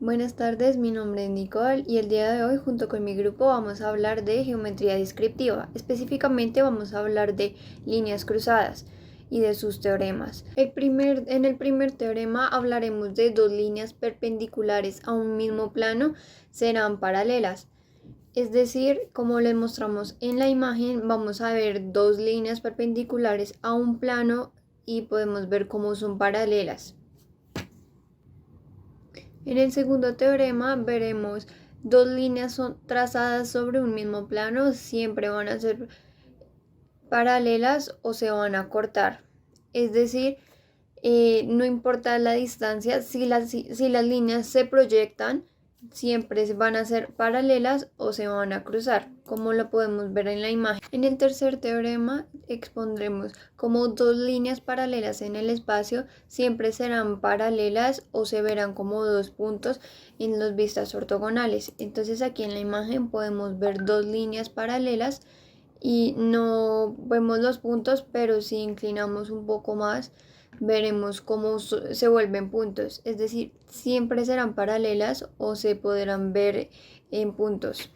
Buenas tardes, mi nombre es Nicole y el día de hoy junto con mi grupo vamos a hablar de geometría descriptiva. Específicamente vamos a hablar de líneas cruzadas y de sus teoremas. En el primer teorema hablaremos de dos líneas perpendiculares a un mismo plano serán paralelas. Es decir, como les mostramos en la imagen, vamos a ver dos líneas perpendiculares a un plano y podemos ver cómo son paralelas. En el segundo teorema veremos dos líneas trazadas sobre un mismo plano, siempre van a ser paralelas o se van a cortar. Es decir, no importa la distancia, si las líneas se proyectan, siempre van a ser paralelas o se van a cruzar, como lo podemos ver en la imagen. En el tercer teorema expondremos cómo dos líneas paralelas en el espacio siempre serán paralelas o se verán como dos puntos en las vistas ortogonales. Entonces aquí en la imagen podemos ver dos líneas paralelas y no vemos los puntos, pero si inclinamos un poco más, veremos cómo se vuelven puntos, es decir, siempre serán paralelas o se podrán ver en puntos.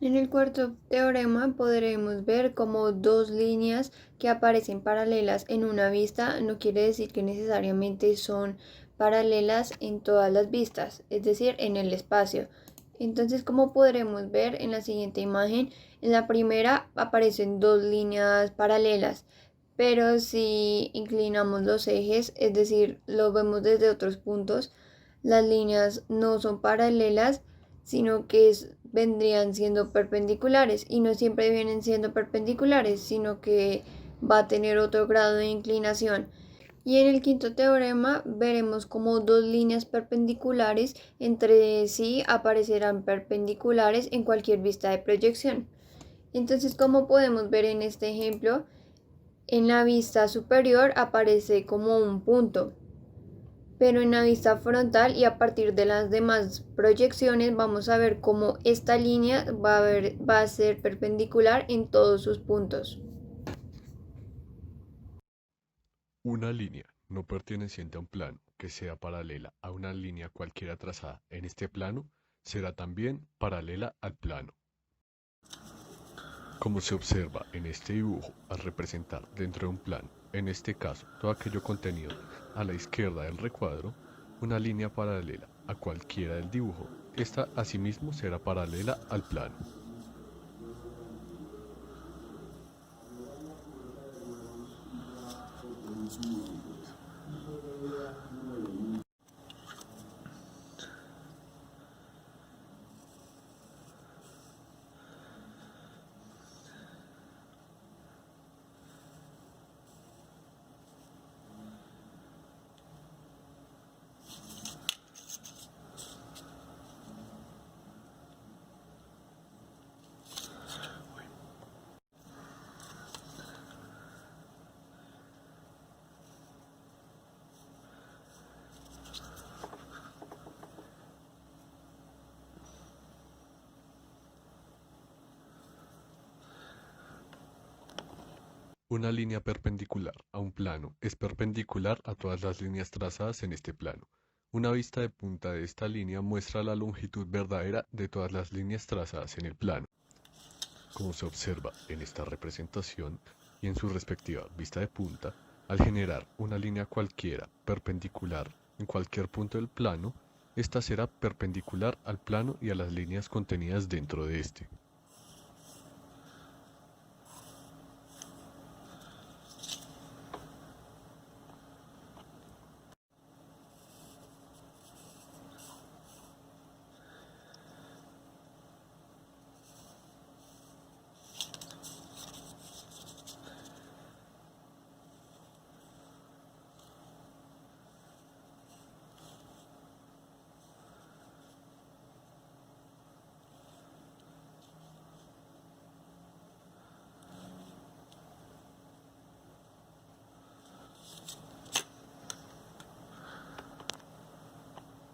En el cuarto teorema podremos ver cómo dos líneas que aparecen paralelas en una vista no quiere decir que necesariamente son paralelas en todas las vistas, es decir, en el espacio. Entonces, como podremos ver en la siguiente imagen, en la primera aparecen dos líneas paralelas, pero si inclinamos los ejes, es decir, lo vemos desde otros puntos, las líneas no son paralelas, sino que vendrían siendo perpendiculares y no siempre vienen siendo perpendiculares, sino que va a tener otro grado de inclinación. Y en el quinto teorema veremos cómo dos líneas perpendiculares entre sí aparecerán perpendiculares en cualquier vista de proyección. Entonces, como podemos ver en este ejemplo, en la vista superior aparece como un punto, pero en la vista frontal y a partir de las demás proyecciones vamos a ver cómo esta línea va a ser perpendicular en todos sus puntos. Una línea no perteneciente a un plano que sea paralela a una línea cualquiera trazada en este plano será también paralela al plano. Como se observa en este dibujo, al representar dentro de un plano, en este caso todo aquello contenido a la izquierda del recuadro, una línea paralela a cualquiera del dibujo, esta asimismo será paralela al plano. Una línea perpendicular a un plano es perpendicular a todas las líneas trazadas en este plano. Una vista de punta de esta línea muestra la longitud verdadera de todas las líneas trazadas en el plano. Como se observa en esta representación y en su respectiva vista de punta, al generar una línea cualquiera perpendicular en cualquier punto del plano, esta será perpendicular al plano y a las líneas contenidas dentro de este.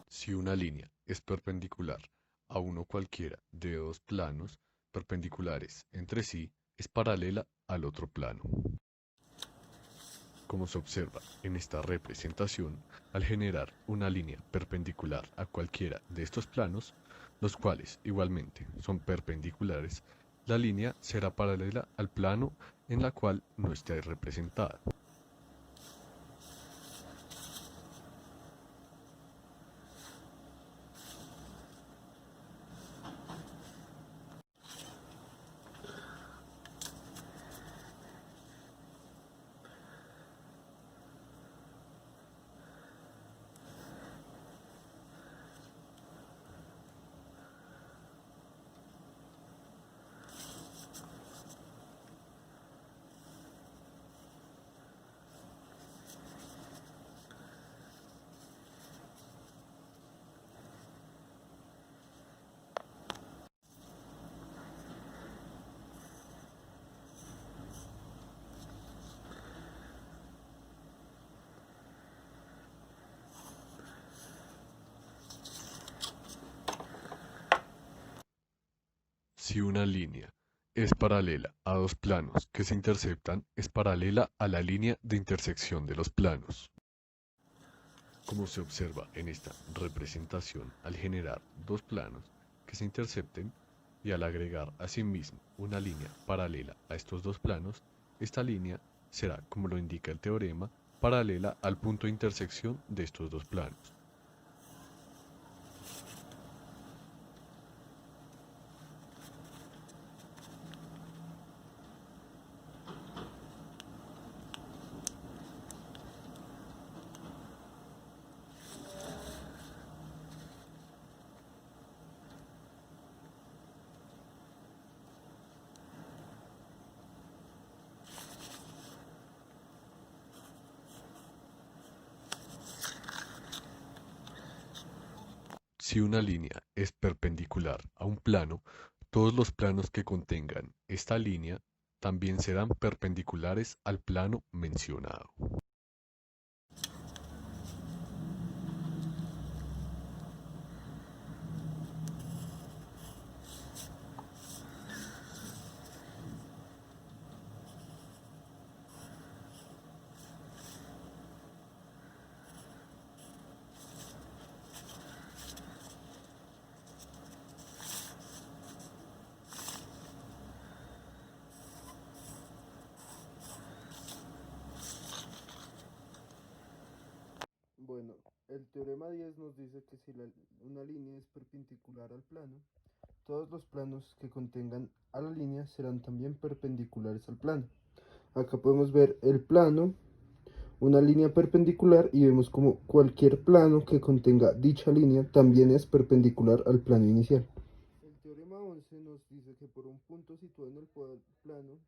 Si una línea es perpendicular a uno cualquiera de dos planos perpendiculares entre sí, es paralela al otro plano. Como se observa en esta representación, al generar una línea perpendicular a cualquiera de estos planos, los cuales igualmente son perpendiculares, la línea será paralela al plano en la cual no esté representada. Si una línea es paralela a dos planos que se interceptan, es paralela a la línea de intersección de los planos. Como se observa en esta representación, al generar dos planos que se intercepten y al agregar asimismo una línea paralela a estos dos planos, esta línea será, como lo indica el teorema, paralela al punto de intersección de estos dos planos. Si una línea es perpendicular a un plano, todos los planos que contengan esta línea también serán perpendiculares al plano mencionado. Bueno, el teorema 10 nos dice que si una línea es perpendicular al plano, todos los planos que contengan a la línea serán también perpendiculares al plano. Acá podemos ver el plano, una línea perpendicular, y vemos como cualquier plano que contenga dicha línea también es perpendicular al plano inicial. El teorema 11 nos dice que por un punto situado en el plano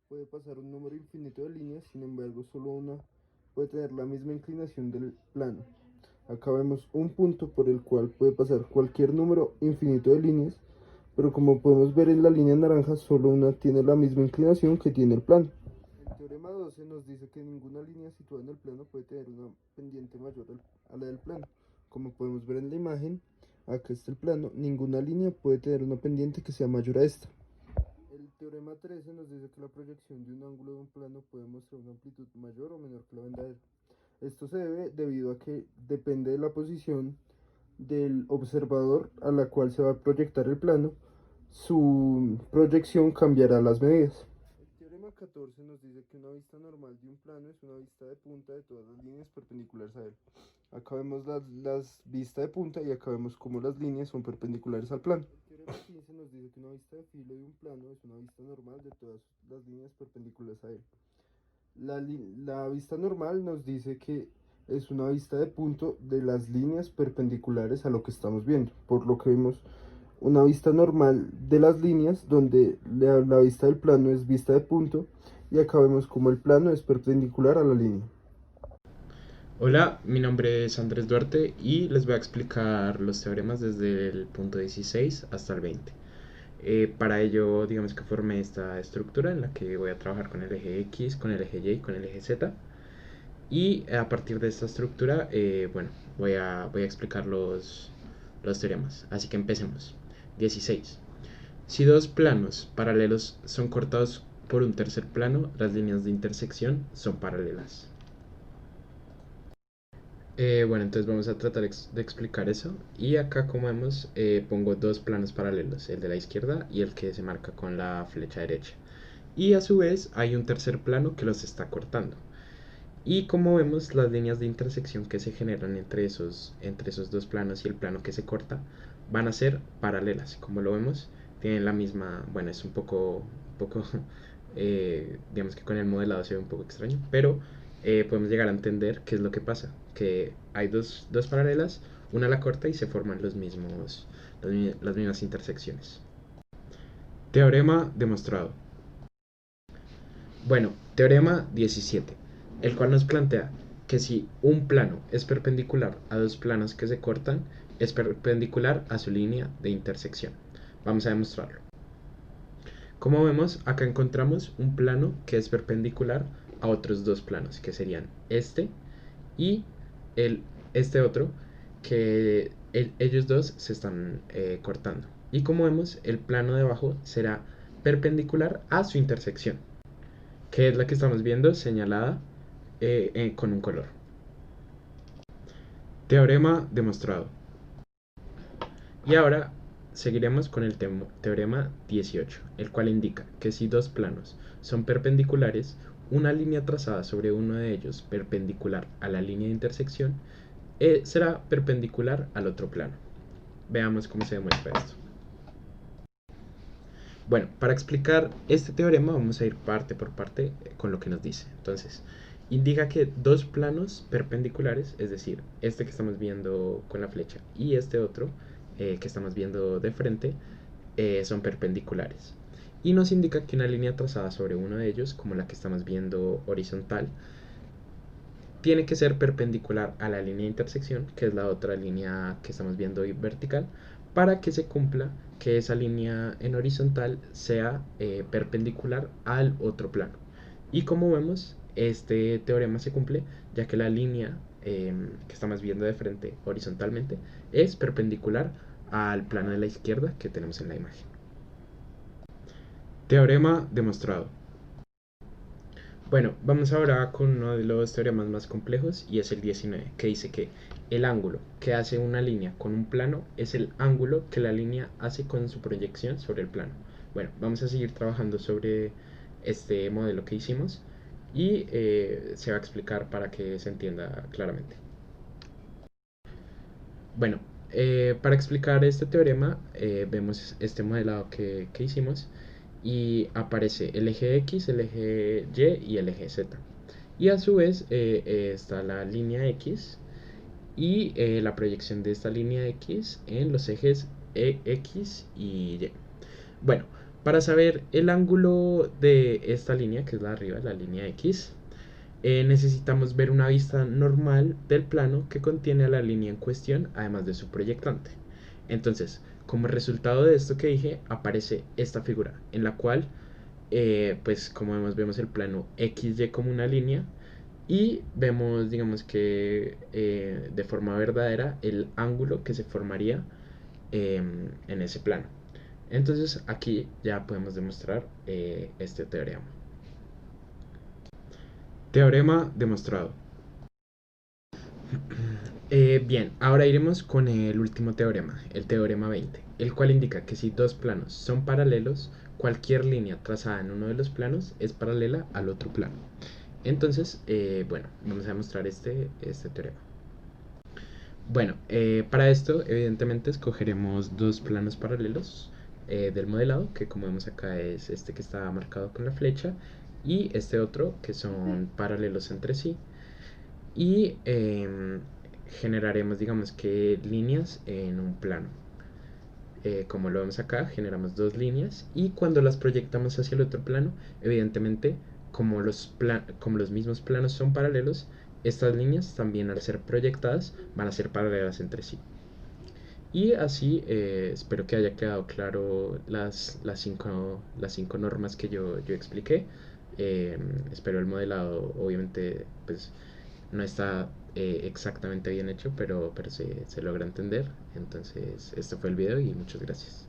puede pasar un número infinito de líneas, sin embargo solo una puede tener la misma inclinación del plano. Acá vemos un punto por el cual puede pasar cualquier número infinito de líneas, pero como podemos ver en la línea naranja, solo una tiene la misma inclinación que tiene el plano. El teorema 12 nos dice que ninguna línea situada en el plano puede tener una pendiente mayor a la del plano. Como podemos ver en la imagen, acá está el plano, ninguna línea puede tener una pendiente que sea mayor a esta. El teorema 13 nos dice que la proyección de un ángulo de un plano puede mostrar una amplitud mayor o menor que la verdadera. Esto se debe debido a que depende de la posición del observador a la cual se va a proyectar el plano, su proyección cambiará las medidas. El teorema 14 nos dice que una vista normal de un plano es una vista de punta de todas las líneas perpendiculares a él. Acá vemos las vistas de punta y acá vemos cómo las líneas son perpendiculares al plano. El teorema 15 nos dice que una vista de filo de un plano es una vista normal de todas las líneas perpendiculares a él. La vista normal nos dice que es una vista de punto de las líneas perpendiculares a lo que estamos viendo, por lo que vemos una vista normal de las líneas donde la vista del plano es vista de punto, y acá vemos como el plano es perpendicular a la línea. Hola, mi nombre es Andrés Duarte y les voy a explicar los teoremas desde el punto 16 hasta el 20. Para ello, digamos que formé esta estructura en la que voy a trabajar con el eje X, con el eje Y, con el eje Z. Y a partir de esta estructura, bueno, voy a explicar los teoremas. Así que empecemos. 16. Si dos planos paralelos son cortados por un tercer plano, las líneas de intersección son paralelas. Bueno, entonces vamos a tratar de explicar eso. Y acá, como vemos, pongo dos planos paralelos, el de la izquierda y el que se marca con la flecha derecha. Y a su vez hay un tercer plano que los está cortando. Y como vemos, las líneas de intersección que se generan entre esos dos planos y el plano que se corta van a ser paralelas. Como lo vemos, tienen la misma, bueno, es un poco digamos que con el modelado se ve un poco extraño, pero podemos llegar a entender qué es lo que pasa, que hay dos paralelas, una la corta y se forman las mismas intersecciones. Teorema demostrado. Bueno, teorema 17, el cual nos plantea que si un plano es perpendicular a dos planos que se cortan, es perpendicular a su línea de intersección. Vamos a demostrarlo. Como vemos, acá encontramos un plano que es perpendicular a otros dos planos, que serían este y este otro, que ellos dos se están cortando. Y como vemos, el plano de abajo será perpendicular a su intersección, que es la que estamos viendo señalada con un color. Teorema demostrado. Y ahora seguiremos con el teorema 18, el cual indica que si dos planos son perpendiculares, una línea trazada sobre uno de ellos perpendicular a la línea de intersección será perpendicular al otro plano. Veamos cómo se demuestra esto. Bueno, para explicar este teorema vamos a ir parte por parte con lo que nos dice. Entonces, indica que dos planos perpendiculares, es decir, este que estamos viendo con la flecha y este otro que estamos viendo de frente, son perpendiculares. Y nos indica que una línea trazada sobre uno de ellos, como la que estamos viendo horizontal, tiene que ser perpendicular a la línea de intersección, que es la otra línea que estamos viendo hoy vertical, para que se cumpla que esa línea en horizontal sea perpendicular al otro plano. Y como vemos, este teorema se cumple, ya que la línea que estamos viendo de frente horizontalmente es perpendicular al plano de la izquierda que tenemos en la imagen. Teorema demostrado. Bueno, vamos ahora con uno de los teoremas más complejos y es el 19, que dice que el ángulo que hace una línea con un plano es el ángulo que la línea hace con su proyección sobre el plano. Bueno, vamos a seguir trabajando sobre este modelo que hicimos y se va a explicar para que se entienda claramente. Bueno, para explicar este teorema vemos este modelado que hicimos y aparece el eje X, el eje Y y el eje Z. Y a su vez está la línea X y la proyección de esta línea X en los ejes X y Y. Bueno, para saber el ángulo de esta línea, que es la de arriba, la línea X, necesitamos ver una vista normal del plano que contiene a la línea en cuestión, además de su proyectante. Entonces, como resultado de esto que dije, aparece esta figura, en la cual, pues como vemos el plano XY como una línea, y vemos, digamos que de forma verdadera, el ángulo que se formaría en ese plano. Entonces, aquí ya podemos demostrar este teorema. Teorema demostrado. Bien, ahora iremos con el último teorema, el teorema 20, el cual indica que si dos planos son paralelos, cualquier línea trazada en uno de los planos es paralela al otro plano. Entonces, bueno, vamos a demostrar este teorema. Bueno, para esto, evidentemente, escogeremos dos planos paralelos del modelado, que como vemos acá es este que está marcado con la flecha, y este otro que son paralelos entre sí. Y generaremos, digamos que, líneas en un plano. Como lo vemos acá, generamos dos líneas y cuando las proyectamos hacia el otro plano, evidentemente, como los mismos planos son paralelos, estas líneas también al ser proyectadas van a ser paralelas entre sí. Y así espero que haya quedado claro las cinco normas que yo expliqué. Espero el modelado, obviamente, pues no está exactamente bien hecho, pero se logra entender. Entonces, este fue el video y muchas gracias.